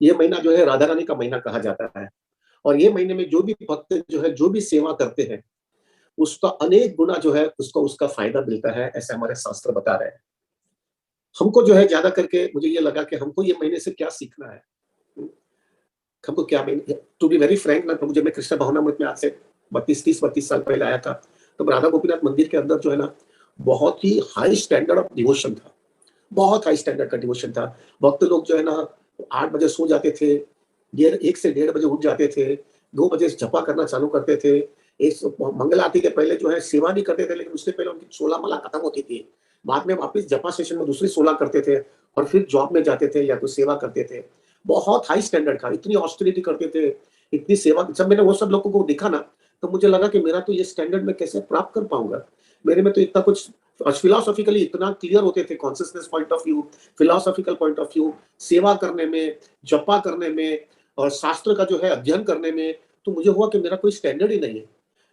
ये महीना जो है राधा रानी का महीना कहा जाता है। और ये महीने में जो भी भक्त जो है, जो भी सेवा करते हैं, उसका अनेक गुना जो है उसको उसका फायदा मिलता है, ऐसे हमारे शास्त्र बता रहे हैं। हमको जो है ज्यादा करके मुझे ये लगा कि हमको ये महीने से क्या सीखना है। हमको क्या महीने, टू बी वेरी फ्रैंक ना प्रभु, जब मैं कृष्ण भावनामृत में आज से 32 साल पहले आया था, तो राधा गोपीनाथ मंदिर के अंदर जो है ना, बहुत ही हाई स्टैंडर्ड ऑफ डिवोशन था। बहुत हाई स्टैंडर्ड का डिवोशन था। भक्त लोग जो है ना 8 बजे सो जाते थे, 1 से 1:30 बजे उठ जाते थे, 2 बजे जपा करना चालू करते थे। मंगल आरती के पहले जो है सेवा नहीं करते थे, लेकिन उससे पहले उनकी 16 माला खत्म होती थी। बाद में वापस जपा सेशन में दूसरी 16 करते थे और फिर जॉब में जाते थे या तो सेवा करते थे। बहुत हाई स्टैंडर्ड था, इतनी ऑस्टेरिटी करते थे, इतनी सेवा। जब मैंने वो सब लोगों को देखा ना, तो मुझे लगा कि मेरा तो ये स्टैंडर्ड मैं कैसे प्राप्त कर पाऊंगा। मेरे में तो इतना कुछ फिलोसॉफिकली इतना क्लियर होते थे, consciousness point of view, philosophical point of view, सेवा करने में, जपा करने में और शास्त्र का जो है अध्ययन करने में। तो मुझे हुआ कि मेरा कोई स्टैंडर्ड ही नहीं है।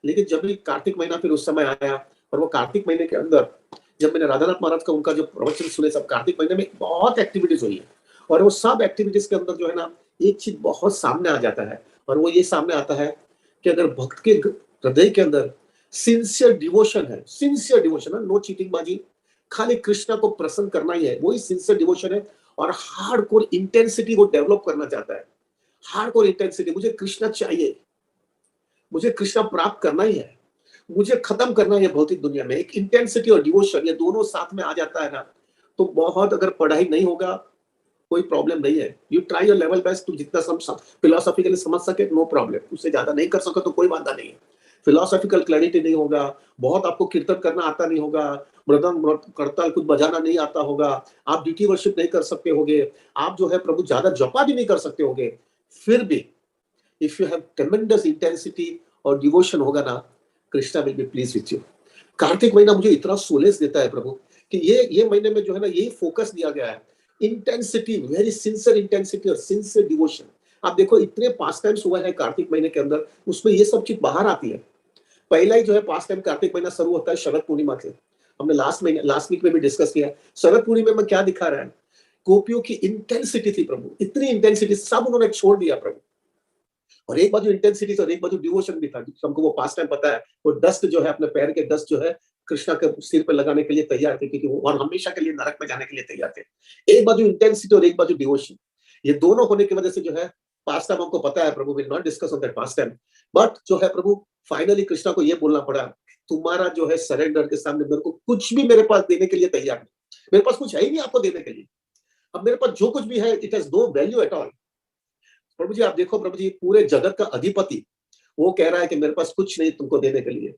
लेकिन जब भी कार्तिक महीना फिर उस समय आया, और वो कार्तिक महीने के अंदर जब मैंने राधानाथ महाराज का उनका जो प्रवचन सुने, सब कार्तिक महीने में बहुत एक्टिविटीज हुई है। और वो सब एक्टिविटीज के अंदर जो है ना, एक चीज बहुत सामने आ जाता है, और वो ये सामने आता है कि अगर भक्त के हृदय के अंदर सिंसियर डिवोशन है, सिंसियर डिवोशन है, नो चीटिंग बाजी, खाली कृष्णा को प्रसन्न करना ही है, वही सिंसियर डिवोशन है। और हार्डकोर इंटेंसिटी वो डेवलप करना चाहता है। हार्डकोर इंटेंसिटी, मुझे कृष्णा चाहिए, मुझे कृष्णा प्राप्त करना ही है, मुझे खत्म करना है भौतिक दुनिया में। एक इंटेंसिटी और डिवोशन, ये दोनों साथ में आ जाता है ना, तो बहुत, अगर पढ़ाई नहीं होगा कोई प्रॉब्लम नहीं है। You try your level best, तू जितना फिलोसॉफिकली समझ सके नो प्रॉब्लम, उससे ज्यादा नहीं कर सके तो कोई बात नहीं है। फिलोसॉफिकल क्लैरिटी नहीं होगा, बहुत आपको कीर्तन करना आता नहीं होगा, मृदंग करताल कुछ बजाना नहीं आता होगा, आप ड्यूटी वर्शिप नहीं कर सकते होगे, आप जो है प्रभु ज्यादा जपा भी नहीं कर सकते होगे, फिर भी इफ यू हैव ट्रेमेंडस इंटेंसिटी और डिवोशन होगा ना, Krishna will be please with you. Kartik महीना मुझे इतना सोलेस देता है प्रभु, कि ये महीने में जो है ना, यही फोकस दिया गया है, इंटेंसिटी, वेरी सिंसियर इंटेंसिटी और सिंसियर डिवोशन। आप देखो इतने पास टाइम्स हुआ है कार्तिक महीने के अंदर, उसमें ये सब चीज बाहर आती है। पहला ही जो है पास टाइम कार्तिक महीना शुरू होता है शरद पूर्णिमा से। हमने लास्ट वीक में भी डिस्कस किया। शरद पूर्णिमा में क्या दिखा रहा है, गोपियों की इंटेंसिटी थी प्रभु, इतनी इंटेंसिटी, सब उन्होंने छोड़ दिया प्रभु। और एक बाजू इंटेंसिटी और एक बाजू डिवोशन भी था। हमको वो पास टाइम पता है, वो डस्ट जो है, अपने पैर के डस्ट जो है कृष्णा के सिर पे लगाने के लिए तैयार थे, क्योंकि वो और हमेशा के लिए नरक में जाने के लिए तैयार थे। एक बाजू इंटेंसिटी और एक बाजू डिवोशन, ये दोनों होने की वजह से जो है पास टाइम हमको पता है प्रभु, will not discuss on that pastime. But जो है प्रभु, फाइनली कृष्णा को ये बोलना पड़ा, तुम्हारा जो है सरेंडर के सामने मेरे को कुछ भी मेरे पास देने के लिए तैयार नहीं, मेरे पास कुछ है ही नहीं आपको देने के लिए। अब मेरे पास जो कुछ भी है, it has no value at all. प्रभु जी आप देखो, प्रभु जी पूरे जगत का अधिपति वो कह रहा है कि मेरे पास कुछ नहीं तुमको देने के लिए।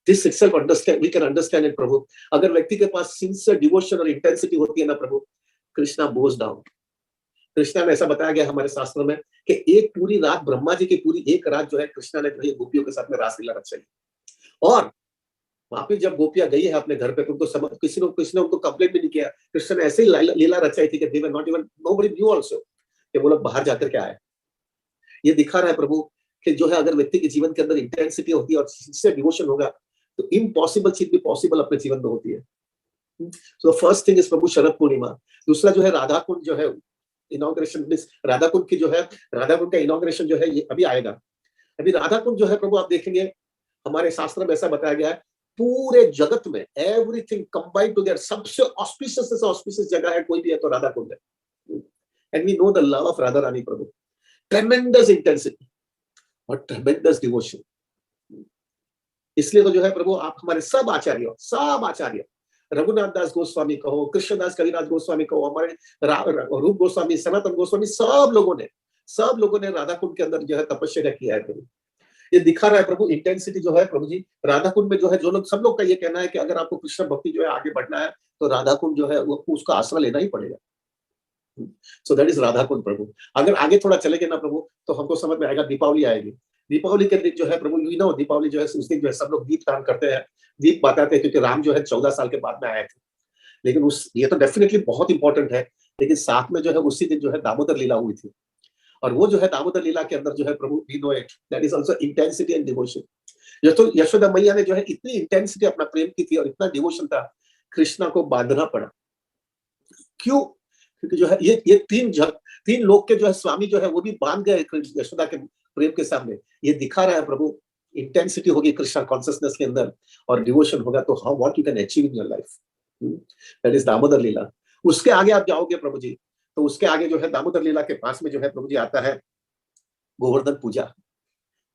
This itself understand, we can understand it प्रभु। अगर व्यक्ति के पास सिंसियर डिवोशन और इंटेंसिटी होती है ना प्रभु, कृष्णा बोज डाउन। कृष्णा में ऐसा बताया गया हमारे शास्त्रों में कि एक पूरी रात, ब्रह्मा जी की पूरी एक रात जो है, कृष्णा ने जो है गोपियों के साथ में रासलीला रचाई। और वापिस जब गोपियां गई है अपने घर पे, तो उनको समझ, किसी ने उनको कंप्लेंट भी नहीं किया। कृष्ण ने ऐसे ही लीला रचाई थी कि they were not even, nobody knew also कि वो लोग बाहर जाकर के आए। ये दिखा रहा है प्रभु कि जो है, अगर व्यक्ति के जीवन के अंदर इंटेंसिटी होती है और सिंसियर डिवोशन होगा, तो इम्पॉसिबल चीज भी पॉसिबल अपने जीवन में होती है। सो फर्स्ट थिंग इज प्रभु शरद पूर्णिमा। दूसरा जो है राधा कुंड जो है, इनॉग्रेशन मींस राधा कुंड की जो है, राधा कुंड का इनॉग्रेशन जो है ये अभी आएगा। अभी राधा कुंड जो है प्रभु, आप देखेंगे हमारे शास्त्र में ऐसा बताया गया है, पूरे जगत में एवरीथिंग कंबाइंड टुगेदर, सबसे ऑस्पिशियस जगह है कोई भी है तो राधा कुंड है। And we know the love of Radha Rani प्रभु, ट्रेमेंडस इंटेंसिटी और ट्रेमेंडस डिवोशन। इसलिए तो जो है प्रभु, आप हमारे सब आचार्य, रघुनाथ दास गोस्वामी कहो, कृष्णदास कविराज गोस्वामी कहो, हमारे रूप गोस्वामी, सनातन गोस्वामी, सब लोगों ने राधा कुंड के अंदर जो है तपस्या किया है प्रभु। ये दिखा रहा है प्रभु इंटेंसिटी जो है प्रभु जी। राधा कुंड में जो है, जो लोग, सब लोग का ये कहना है कि अगर आपको कृष्ण भक्ति जो है आगे बढ़ना है, तो राधा कुंड जो है वो उसका आश्रय लेना ही पड़ेगा। So that is Radha Kund प्रभु। अगर आगे थोड़ा चलेंगे ना प्रभु, तो हमको समझ में आएगा, दीपावली आएगी। दीपावली के दिन जो है प्रभु, यू नो दीपावली जो है, उस दिन जो है सब लोग दीप दान करते हैं, दीप बताते हैं, क्योंकि राम जो है 14 साल के बाद में आए थे। लेकिन उस, ये तो डेफिनेटली बहुत इंपॉर्टेंट है, लेकिन साथ में जो है उसी दिन जो है दामोदर लीला हुई थी। और वो जो है दामोदर लीला के अंदर जो है प्रभु, we know it, that is also intensity and devotion. Yashoda मैया ने जो है इतनी इंटेंसिटी अपना प्रेम की थी और इतना डिवोशन था, कृष्णा को बांधना पड़ा। क्यों? क्योंकि जो है ये 3 लोग के जो है स्वामी जो है वो भी बांध गए यशोदा के प्रेम के सामने। ये दिखा रहा है प्रभु, इंटेंसिटी होगी कृष्णा कॉन्शियसनेस के अंदर और डिवोशन होगा तो how what you can achieve in your life, that is Damodar लीला। उसके आगे आप जाओगे प्रभु जी, तो उसके आगे जो है दामोदर लीला के पास में जो है प्रभु जी आता है गोवर्धन पूजा।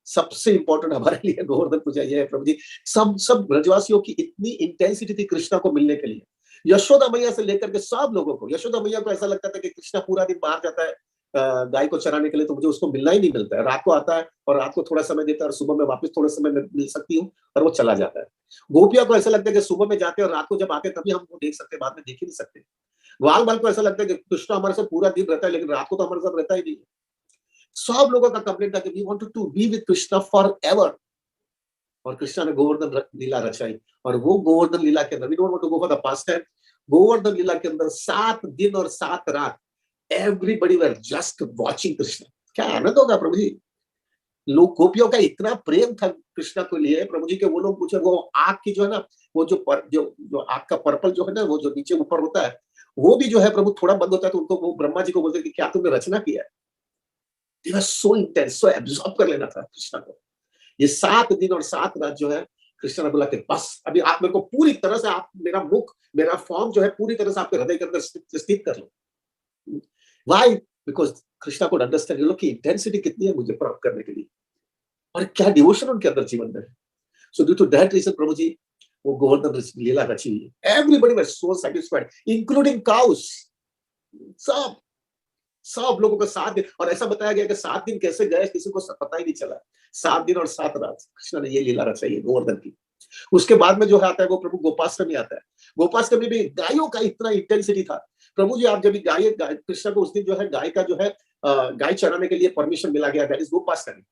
सबसे इंपॉर्टेंट हमारे लिए गोवर्धन पूजा ये है प्रभु जी। सब सब ब्रजवासियों की इतनी इंटेंसिटी थी कृष्णा को मिलने के लिए, यशोदा मैया से लेकर के सब लोगों को। यशोदा मैया को ऐसा लगता था कि कृष्णा पूरा दिन बाहर जाता है गाय को चराने के लिए, तो मुझे उसको मिलना ही नहीं मिलता है। रात को आता है और रात को थोड़ा समय देता है और सुबह में वापस थोड़ा समय मिल सकती हूँ और वो चला जाता है। गोपिया को ऐसा लगता है कि सुबह में जाते हैं और रात को जब आते हैं तभी हम वो देख सकते हैं, बाद में देख ही नहीं सकते। ग्वाल बाल को ऐसा लगता है कि कृष्णा हमारे साथ पूरा दिन रहता है लेकिन रात को तो हमारे साथ रहता ही नहीं है। सब लोगों का कंप्लेंट था कि we wanted to be with Krishna for ever. और कृष्णा ने गोवर्धन लीला रचाई और वो गोवर्धन लीला के अंदर, we don't want to go for the past time, Govardhan लीला के अंदर 7 दिन और 7 रात everybody were just watching Krishna. क्या आनंद होगा प्रभु जी। लोग गोपियों का इतना प्रेम था कृष्णा को लिए प्रभु जी के, वो लोग पूछे वो आग की जो है ना, वो जो आग का पर्पल जो है ना, वो जो नीचे ऊपर होता है वो भी जो है प्रभु थोड़ा बंद होता है तो उनको वो ब्रह्मा जी को बोलते कि क्या तुमने रचना किया है। They were so intense, so absorb कर लेना था कृष्णा को। ये 7 दिन और 7 रात जो है कृष्णा ने बोला कि बस अभी आप मेरे को पूरी तरह से, आप मेरा मुख मेरा फॉर्म जो है पूरी तरह से आपके हृदय के अंदर स्थित कर लो। Why? Because कृष्णा को अंडरस्टैंड, ये लोग की इंटेंसिटी कितनी है मुझे प्राप्त करने के लिए और क्या डिवोशन उनके अंदर जीवन में है। So due to that reason प्रभु जी वो गोवर्धन लीला रची हुई है। Everybody was so satisfied including cows. सब सब लोगों को 7 दिन, और ऐसा बताया गया कि 7 दिन कैसे गए किसी को पता ही नहीं चला। 7 दिन और 7 रात कृष्ण ने ये लीला रचाई है गोवर्धन की। उसके बाद में जो है आता है वो प्रभु गोपाष्टमी आता है। गोपाष्टमी भी गायों का इतना इंटेंसिटी था प्रभु जी। आप जब गाय कृष्ण को उस दिन जो है गाय का जो है गाय चराने के लिए परमिशन मिला गया, दैट इज गोपाष्टमी।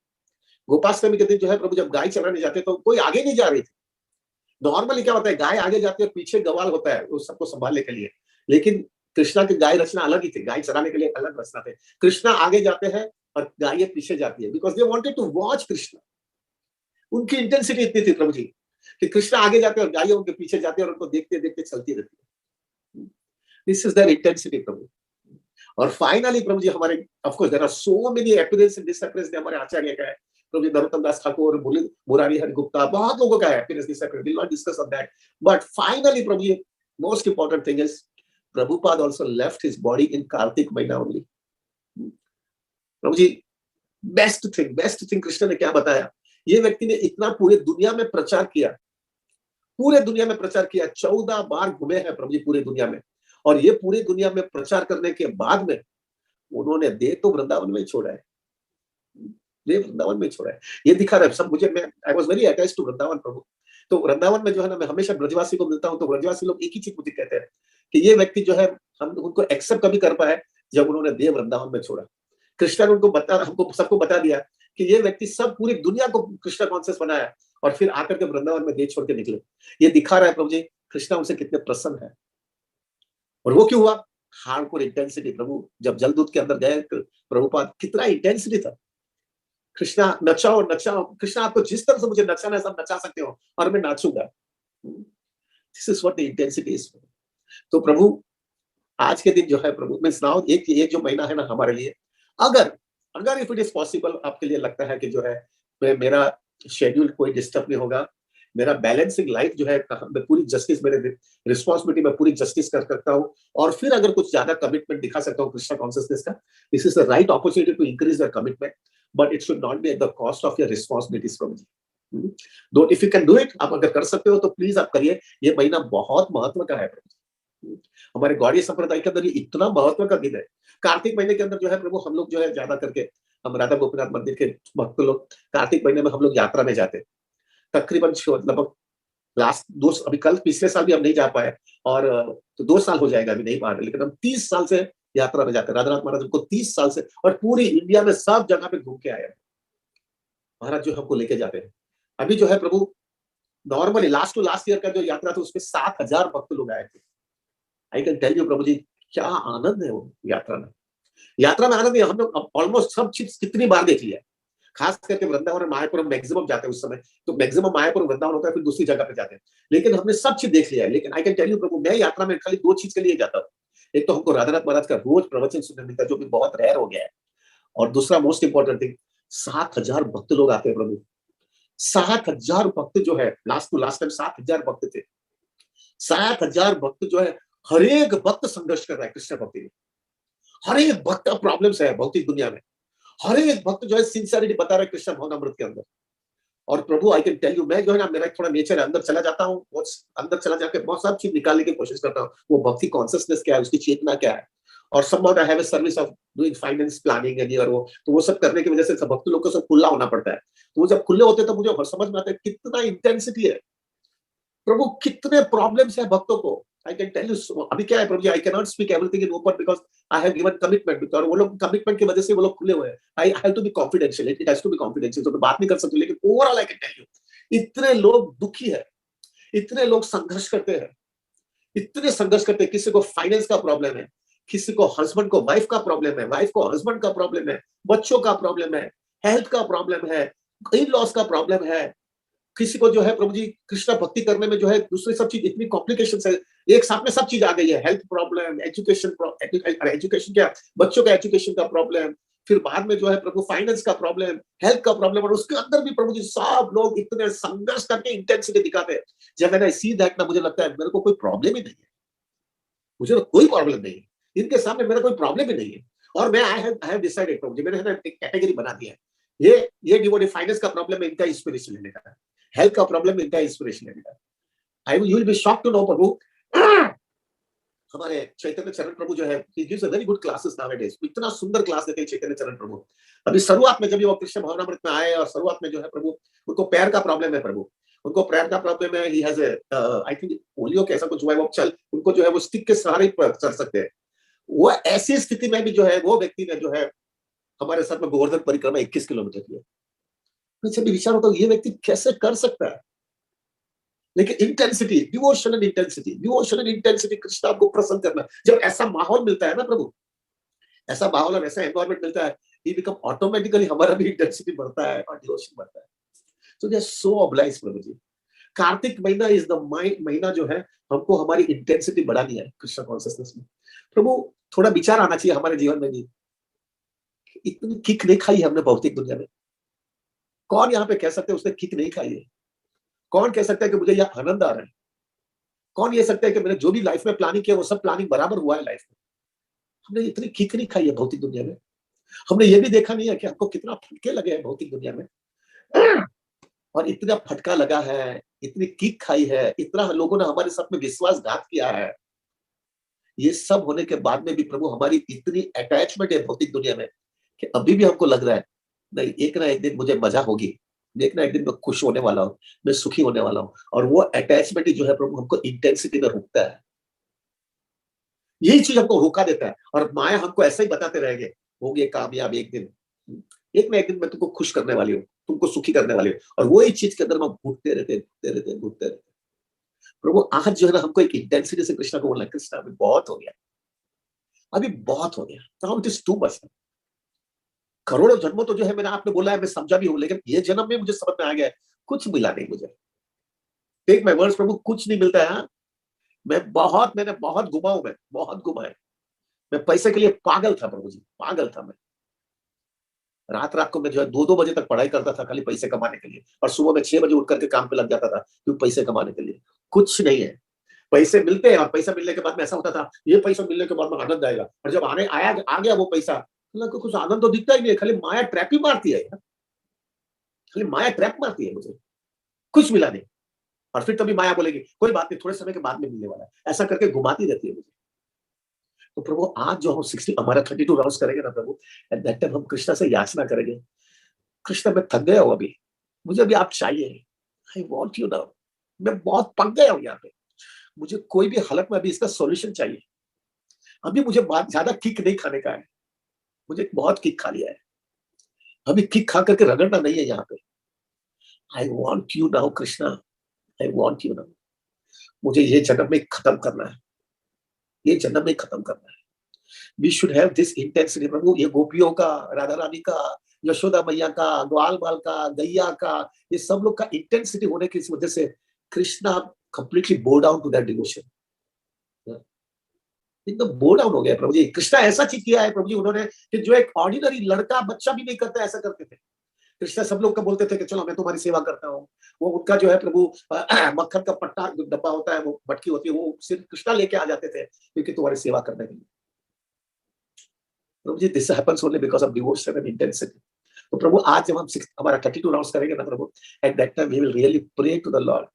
गोपाष्टमी के दिन जो है प्रभु जब गाय चराने जाते तो कोई आगे नहीं जा रही थी। नॉर्मली क्या होता है, गाय आगे जाती है पीछे गवाल होता है उस सबको संभालने के लिए, लेकिन कृष्णा की गाय रचना अलग ही थी। गाय चराने के लिए अलग रचना थे। कृष्णा आगे जाते हैं और गाय पीछे जाती है, because they wanted to watch Krishna. उनकी इंटेंसिटी इतनी थी प्रभु जी कि कृष्णा आगे जाते हैं और गाय उनके पीछे जाती है और उनको देखते देखते चलती रहती है। दिस इज देयर इंटेंसिटी प्रभु। और फाइनली प्रभु जी हमारे, of course there are so many appearance and disappearance हमारे आचार्य का है प्रभु जी, नरोत्तम दास ठाकुर, मुरारी हरि गुप्ता, बहुत लोगों का है appearance disappearance, will not discuss on that. But finally प्रभु जी most important thing is Prabhupada also left his body in Kartik Mahina only. प्रभु जी बेस्ट थिंग कृष्ण ने क्या बताया, ये व्यक्ति ने इतना पूरे दुनिया में प्रचार किया, पूरे दुनिया में प्रचार किया, 14 बार घूमे हैं प्रभु जी पूरे दुनिया में। और ये पूरे दुनिया में प्रचार करने के बाद में उन्होंने देह तो वृंदावन में छोड़ा है, देह वृंदावन में छोड़ा है। ये दिखा रहा है सब मुझे, मैं I was very attached to Vrindavan प्रभु। तो वृंदावन में जो है ना, मैं हमेशा ब्रजवासी को मिलता हूँ तो ब्रजवासी लोग एक ही चीज मुझे कहते हैं कि ये व्यक्ति जो है हम उनको एक्सेप्ट कभी कर पाए जब उन्होंने देह वृंदावन में छोड़ा। कृष्णा ने उनको हमको सबको बता दिया कि ये व्यक्ति सब पूरी दुनिया को कृष्णा कॉन्शियस बनाया और फिर आकर के वृंदावन में देह छोड़ के निकले। ये दिखा रहा है प्रभु जी कृष्णा उनसे कितने प्रसन्न है। और वो क्यों हुआ, हार्डकोर इंटेंसिटी। प्रभु जब जलदूत के अंदर गए प्रभुपाद, कितना इंटेंसिटी था। कृष्णा नचाओ नचाओ, कृष्णा आपको जिस तरह से मुझे नचाना है सब नचा सकते हो और मैं नाचूंगा। This is what the intensity is. तो प्रभु आज के दिन जो है प्रभु मींस नाउ एक जो महीना है ना हमारे लिए, अगर इफ इट इज पॉसिबल, आपके लिए लगता है कि जो है मेरा शेड्यूल कोई डिस्टर्ब नहीं होगा, मेरा बैलेंसिंग लाइफ जो है मैं पूरी जस्टिस, मेरे रिस्पॉन्सिबिलिटी में पूरी जस्टिस कर सकता हूँ और फिर अगर कुछ ज्यादा कमिटमेंट दिखा सकता हूँ कृष्णा कॉन्शियसनेस का, this is the right opportunity to increase your commitment, but it should not be at the cost of your responsibilities from जी। Though if you can do it, आप अगर कर सकते हो तो प्लीज आप करिए। ये महीना बहुत महत्व का है प्रभु। हमारे गौड़ीय संप्रदाय के अंदर ये इतना महत्व का दिन है। कार्तिक महीने के अंदर जो है प्रभु हम लोग जो है ज्यादा करके हम राधा गोपीनाथ मंदिर के भक्त लोग कार्तिक महीने में हम लोग यात्रा में जाते हैं। तकरीबन लगभग लास्ट अभी कल पिछले साल भी हम नहीं जा पाए और तो 2 साल हो जाएगा अभी नहीं पा रहे, लेकिन हम 30 साल से यात्रा में जाते हैं। राधानाथ महाराज हमको 30 साल से और पूरी इंडिया में सब जगह पे घूम के आए हैं। महाराज जो हमको लेके जाते हैं। अभी जो है प्रभु normally last to last year का जो यात्रा था उसमें 7,000 भक्त लोग आए थे। आई कैन टेल यू प्रभु जी क्या आनंद है वो यात्रा में आनंद है। हम लोग ऑलमोस्ट सब चीज कितनी बार देख लिया, खास करके वृंदावन और मायापुर मैक्सिमम जाते हैं उस समय, तो मैक्सिमम मायापुर वृंदावन होता है, फिर दूसरी जगह पे जाते हैं, लेकिन हमने सब चीज देख लिया है। लेकिन आई कैन टेल यू प्रभु मैं यात्रा में खाली 2 चीज के लिए जाता हूँ। एक तो हमको राधानाथ महाराज का रोज प्रवचन सुनने मिलता है, जो भी बहुत रेयर हो गया है। और दूसरा मोस्ट इंपॉर्टेंट थिंग, 7,000 भक्त लोग आते हैं प्रभु। 7,000 भक्त जो है, लास्ट टू लास्ट टाइम 7,000 भक्त थे। 7,000 भक्त जो है, हर एक भक्त संघर्ष कर रहा है कृष्ण भक्ति में। हर एक भक्त का प्रॉब्लम्स है भौतिक दुनिया में। हर एक भक्त जो है सिंसियरिटी बता रहा है कृष्ण भवनामृत के अंदर। और प्रभु आई कैन टेल यू, मैं जो है ना, मेरा थोड़ा नेचर है, अंदर चला जाता हूँ, अंदर चला जाकर बहुत सारी चीज निकालने की कोशिश करता हूँ। वो भक्ति कॉन्शियसनेस क्या है, उसकी चेतना क्या है। और somehow I have a service of doing finance planning and ये और वो, तो वो सब करने की वजह से सब भक्त लोग को सब खुला होना पड़ता है। तो वो जब खुले होते हैं तो मुझे समझ में आता है कितना इंटेंसिटी है प्रभु, कितने प्रॉब्लम्स है भक्तों को। आई कैन टेल यू, अभी क्या है Prabhu ji, I can not speak everything in open because I have given commitment. और वो लोग कमिटमेंट की वजह से वो लोग खुले हुए हैं। I have to be confidential, it has to be confidential, तो मैं बात नहीं कर सकती, लेकिन overall I can tell you, इतने लोग दुखी है, इतने लोग संघर्ष करते हैं, इतने संघर्ष करते हैं। किसी को फाइनेंस का प्रॉब्लम है, किसी को हस्बैंड को वाइफ का प्रॉब्लम है, वाइफ को हस्बैंड का प्रॉब्लम है, बच्चों का प्रॉब्लम है, हेल्थ का प्रॉब्लम है, इन लॉस का प्रॉब्लम है। किसी को जो है प्रभु जी कृष्ण भक्ति करने में जो है दूसरी सब चीज, इतनी कॉम्प्लिकेशंस है, एक साथ में सब चीज आ गई है। हेल्थ प्रॉब्लम, एजुकेशन क्या, बच्चों का एजुकेशन का प्रॉब्लम, फिर बाद में जो है प्रभु फाइनेंस का प्रॉब्लम, हेल्थ का प्रॉब्लम, और उसके अंदर भी प्रभु जी सब लोग इतने संघर्ष करके इंटेंसिटी दिखाते हैं। जब मैंने सी दैट ना, मुझे लगता है मेरे को कोई प्रॉब्लम ही नहीं है, मुझे तो कोई प्रॉब्लम नहीं है, इनके सामने मेरा कोई प्रॉब्लम ही नहीं है। और मैं आई हैव डिसाइडेड प्रभु जी, मैंने है ना एक कैटेगरी बना दिया है। ये डिवोटी फाइनेंस का प्रॉब्लम है, इनका इंस्पिरेशन लेने का है। हेल्थ का प्रॉब्लम, इनका इंस्पिरेशन लेने का है। I will, you will be shocked to know प्रभु, हमारे चैतन्य चरण प्रभु जो है, he gives a very good classes nowadays। इतना सुंदर क्लास देते हैं चैतन्य चरण प्रभु। अभी शुरुआत में जब वो कृष्ण भावनामृत में आए, और शुरुआत में जो है प्रभु, उनको पैर का प्रॉब्लम है प्रभु, उनको पैर का प्रॉब्लम है। He has I think polio कैसा कुछ हुआ है, वो चल, उनको जो है वो स्टिक के सहारे चल सकते हैं। वो ऐसी स्थिति में भी जो है, वो व्यक्ति ने जो है हमारे साथ में गोवर्धन परिक्रमा 21 किलोमीटर की है। मुझे भी विचार होता है ये व्यक्ति कैसे कर सकता है। लेकिन इंटेंसिटी, डिवोशनल इंटेंसिटी, कृष्ण आपको प्रसन्न करना, जब ऐसा माहौल मिलता है ना प्रभु, ऐसा माहौल और ऐसा एनवायरनमेंट मिलता है, ये बिकम ऑटोमेटिकली हमारा भी इंटेंसिटी बढ़ता है और डिवोशन बढ़ता है। तो दे आर सो ऑब्लाइज प्रभु जी। कार्तिक महीना इज द महीना जो है, हमको हमारी इंटेंसिटी बढ़ानी है कृष्ण कॉन्शियसनेस में। प्रभु थोड़ा विचार आना चाहिए हमारे जीवन में भी, इतनी किक नहीं खाई हमने भौतिक दुनिया में। कौन यहाँ पे कह सकते हैं उसने किक नहीं खाई है? कौन कह सकता है कि मुझे यह आनंद आ रहा है? कौन ये सकता है कि मैंने जो भी लाइफ में प्लानिंग किया वो सब प्लानिंग बराबर हुआ है लाइफ में? हमने इतनी किक नहीं खाई है भौतिक दुनिया में। हमने ये भी देखा नहीं है कि हमको कितना फटके लगे हैं भौतिक दुनिया में। और इतना फटका लगा है, इतनी किक खाई है, इतना लोगों ने हमारे साथ में विश्वासघात किया है। ये सब होने के बाद में भी प्रभु हमारी इतनी अटैचमेंट है भौतिक दुनिया में कि अभी भी हमको लग रहा है नहीं, एक ना एक दिन मुझे मजा होगी, एक ना एक दिन मैं खुश होने वाला हूँ, मैं सुखी होने वाला हूँ। और वो अटैचमेंट ही जो है प्रभु हमको इंटेंसिटी में रोकता है। यही चीज हमको रोका देता है। और माया हमको ऐसा ही बताते रहेंगे, होगे कामयाब एक दिन, एक ना एक दिन मैं तुमको खुश करने वाली हूँ, तुमको सुखी करने वाली हूँ। और वही चीज के अंदर हम घुटते रहते। प्रभु आज जो है ना, हमको एक इंटेंसिटी से कृष्णा को बोलना है, कृष्णा अभी बहुत हो गया, अभी बहुत हो गया, now it is too much. करोड़ों जन्मों तो जो है मैंने आपने बोला है, मैं समझा भी हूं, लेकिन ये जन्म में मुझे समझ में आ गया है कुछ मिला नहीं मुझे। टेक माय वर्ड्स प्रभु, कुछ नहीं मिलता है। हाँ? मैंने बहुत घुमा हूं, मैं बहुत घुमा है। मैं पैसे के लिए पागल था प्रभु जी, पागल था मैं। रात रात को मैं जो है 2-2 बजे तक पढ़ाई करता था खाली पैसे कमाने के लिए, और सुबह में 6 बजे उठ करके काम पे लग जाता था क्योंकि पैसे कमाने के लिए। कुछ नहीं है, पैसे मिलते हैं, और पैसा मिलने के बाद में ऐसा होता था ये पैसा मिलने के बाद में आनंद आएगा, और जब आने आया आ गया वो पैसा, तो कुछ आनंद तो दिखता ही नहीं है, खाली माया ट्रैप ही मारती है यार, खाली माया ट्रैप मारती है मुझे, कुछ मिला नहीं। और फिर तभी माया बोलेगी कोई बात नहीं, थोड़े समय के बाद में मिलने वाला है, ऐसा करके घुमाती रहती है मुझे। तो प्रभु आज जो हम 60 हमारा 32 राउंड्स करेंगे ना प्रभु, एट दैट टाइम हम कृष्णा से याचना करेंगे, कृष्ण मैं थक गया हूं अभी, मुझे अभी आप चाहिए, आई वॉन्ट यू नाउ, मैं बहुत पक गया हूं यहाँ पे, मुझे कोई भी हालत में अभी इसका सॉल्यूशन चाहिए। अभी मुझे बात ज्यादा किक नहीं खाने का है, मुझे बहुत किक खा लिया है, अभी किक खा करके रगड़ना नहीं है यहाँ पे। I want you now Krishna, I want you now, मुझे ये जन्म में खत्म करना है, ये जन्म में खत्म करना है। We should have this intensity प्रभु। ये गोपियों का, राधा रानी का, यशोदा मैया का, ग्वाल बाल का, गैया का, ये सब लोग का इंटेंसिटी होने की वजह से Krishna completely bow down to that devotion. एकदम बो डाउन हो गया प्रभु जी। कृष्णा ऐसा चीज किया है प्रभु जी उन्होंने कि जो एक ऑर्डिनरी लड़का बच्चा भी नहीं करता ऐसा करते थे। कृष्णा सब लोग का बोलते थे कि चलो मैं तुम्हारी सेवा करता हूँ। वो उनका जो है प्रभु मक्खन का पट्टा जो डब्बा होता है, वो मटकी होती है, वो सिर्फ कृष्णा लेके आ जाते थे क्योंकि तुम्हारी सेवा करने के लिए। प्रभु जी this happens only because of devotion and intensity. तो प्रभु आज जब हम हमारा 32 राउंड्स करेंगे ना प्रभु, at that time we will really pray to the lord.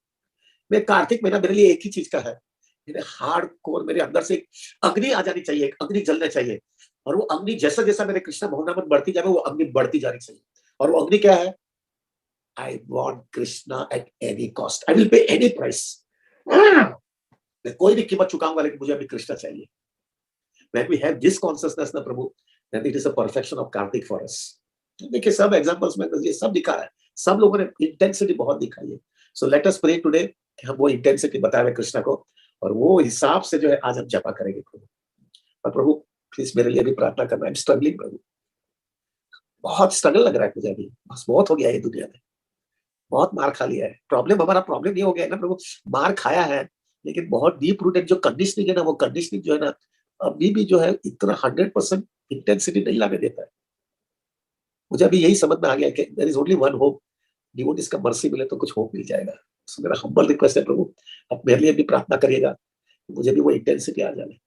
मैं कार्तिक महीना मेरे लिए एक ही चीज का है, मेरे हार्ड कोर मेरे अंदर से एक अग्नि आ जानी चाहिए, एक अग्नि जलना चाहिए। और वो अग्नि जैसा जैसा मेरे कृष्णा भवनामत बढ़ती जाए, वो अग्नि बढ़ती जानी चाहिए। और वो अग्नि क्या है? I want Krishna at any cost, I will pay any price. मैं कोई भी कीमत चुकाऊंगा, लेकिन मुझे अभी कृष्णा चाहिए। When we have this consciousness ना प्रभु, then it is a perfection of Kartik for us। देखिए सब एग्जांपल्स में ये सब दिखा है, सब लोगों ने इंटेंसिटी बहुत दिखाई है। So let us pray today कि हम वो इंटेंसिटी बताए हुए कृष्णा को, और वो हिसाब से जो है आज हम जपा करेंगे प्रभु। और प्रभु प्लीज मेरे लिए भी प्रार्थना करना, आई एम स्ट्रगलिंग प्रभु, बहुत स्ट्रगल लग रहा है मुझे अभी, बस बहुत हो गया ये दुनिया में, बहुत मार खा लिया है। प्रॉब्लम हमारा प्रॉब्लम नहीं हो गया है ना प्रभु, मार खाया है, लेकिन बहुत डीप रूटेड जो कंडीशनिंग है ना, वो कंडीशनिंग जो है ना अभी भी जो है इतना 100% इंटेंसिटी नहीं लाने देता है। मुझे अभी यही समझ में आ गया कि there is only one hope, devotees का मर्सी मिले तो कुछ होप मिल जाएगा। सो मेरा हम्बल रिक्वेस्ट है प्रभु, आप मेरे लिए भी प्रार्थना करिएगा, मुझे भी वो इंटेंसिटी आ जाए।